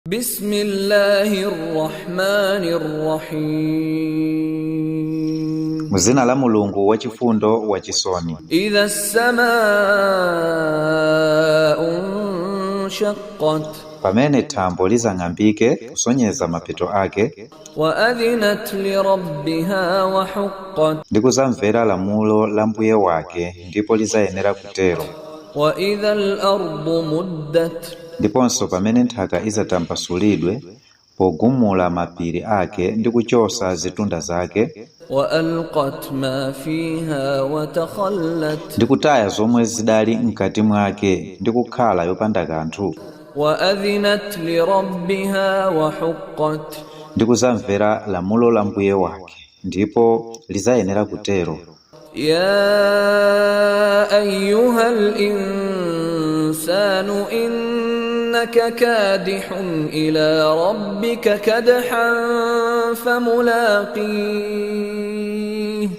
Bismillahirrahmanirrahim. Muzina la Mulungu wachifundo wachisoni. Idha as-samaa'u shaqqat. Pamene thambo lizang'ambike kusonyeza mapeto ake. Wa adhinat li rabbiha wa huqqat. Ndikuzamvera lamulo la mbuye wake ndipo lizayenera kutero. Wa idha al-ardu muddat. Ndiponso pamene nthaka izatambasulidwe pogumula mapiri ake ndi kuchosa zitunda zake. Wa alqat ma fiha wa takhallat. Ndikutaya zomwe zidali mkati mwake ndi kukhala yopanda kanthu. Wa adhinat li rabbiha wa huqqat. Ndikuzamvera lamulo la mbuye wake ndipo lizayenera kutero. Ya ayyuhal insanu innaka kadihun ila rabbika kadhan famulaqih.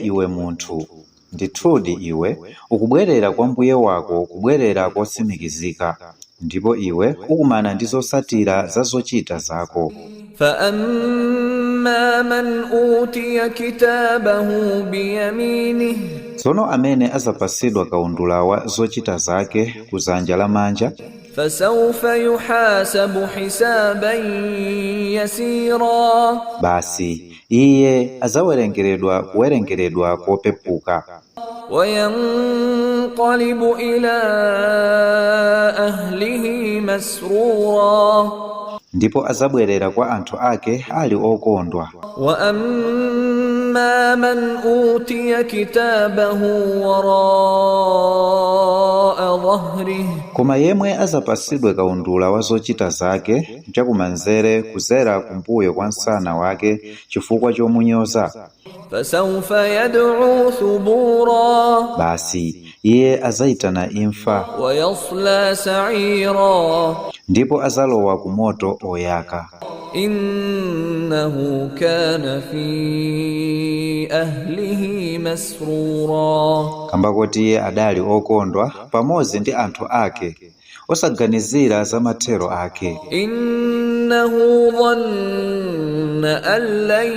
Iwe munthu, ndithudi iwe ukubwerera kwa mbuye wako kubwerera kosimikizika, ndipo iwe ukumana ndi zosatira za zochita zako. فأما من أوتي كتابه بيمينه. Tsono amene azapasidwa kaundula wa zochita zake kuzanja lamanja. فسوف يحاسب حسابا يسيرا. Basi iye azawerengeredwa kuwerengeredwa kopepuka. وينقلب إلى أهله مسرورا. Ndipo azabwerera kwa anthu ake ali okondwa. Wa amma man utiya kitabahu wara'a dhahrihi. Koma yemwe azapasidwe kaundula wa zochita zake chakumanzere kuzera kumbuyo kwa msana wake chifukwa chomunyoza. Fasawfa yad'u thubura. Basi iye azayitana imfa. Wa yasla sa'ira. Ndipo azalowa ku moto oyaka. Innahu kana fi ahlihi masrura. Kamba kuti iye adali okondwa pamodzi ndi anthu ake osaganizira za mathero ake. Innahu dhanna an lan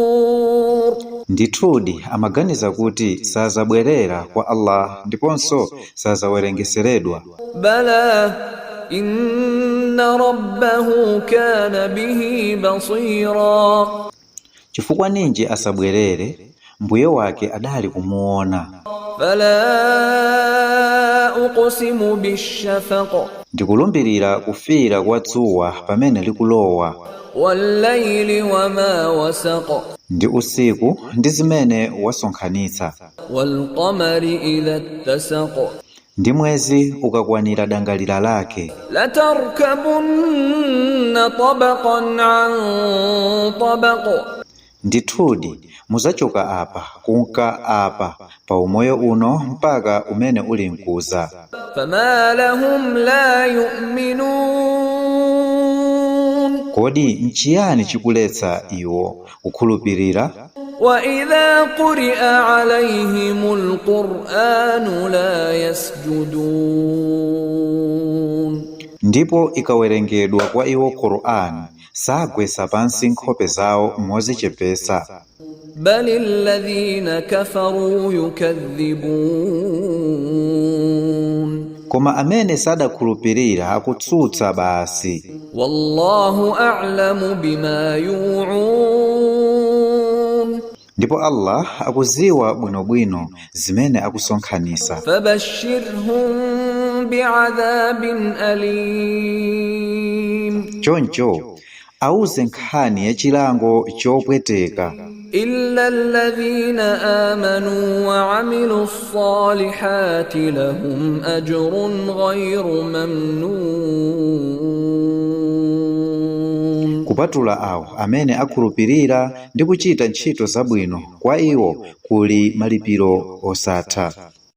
yahur. Ndithudi amaganiza kuti sazabwerera kwa Allah ndiponso sazawerengeseredwa. Bala inna rabbahu kana bihi basira. Chifukwa ninji asabwerere, mbuye wake adali kumuona. Fala uqsimu bishafaq. Ndikulumbirira kufira kwa dzuwa pamene likulowa. Wallayli wama wasaq. Ndi usiku ndi zimene wasonkhanitsa. Walqamari idha ittasaq. Ndi mwezi ukakwanira dangalira lake. Latarkabunna tabaqan an tabaq. Ndithudi muzachoka apa kunka apa pa umoyo uno mpaka umene uli mkuza. Fama lahum la yu'minun. Kodi nchiyani chikuletsa iwo kukhulupirira? Wa idha quri'a alayhimul qur'anu la yasjudun. Ndipo ikawerengedwa kwa iwo Qur'an sagwesa pansi nkhope zawo mozichepesa. Balil ladhina kafaru yukadhibun. Koma amene sadakhulupirira akutsutsa basi. Wallahu a'lamu bima yu'un. Ndipo Allah akuziwa bwinobwino zimene akusonkhanisa. Fabashshirhum bi'adhabin alim. Choncho auze nkhani ya chilango chopweteka. Illa alladhina amanu wa 'amilus salihati lahum ajrun ghayru mamnun. Kupatula awo amene akhulupirira ndi kuchita ntchito zabwino, kwa iwo kuli malipiro osatha.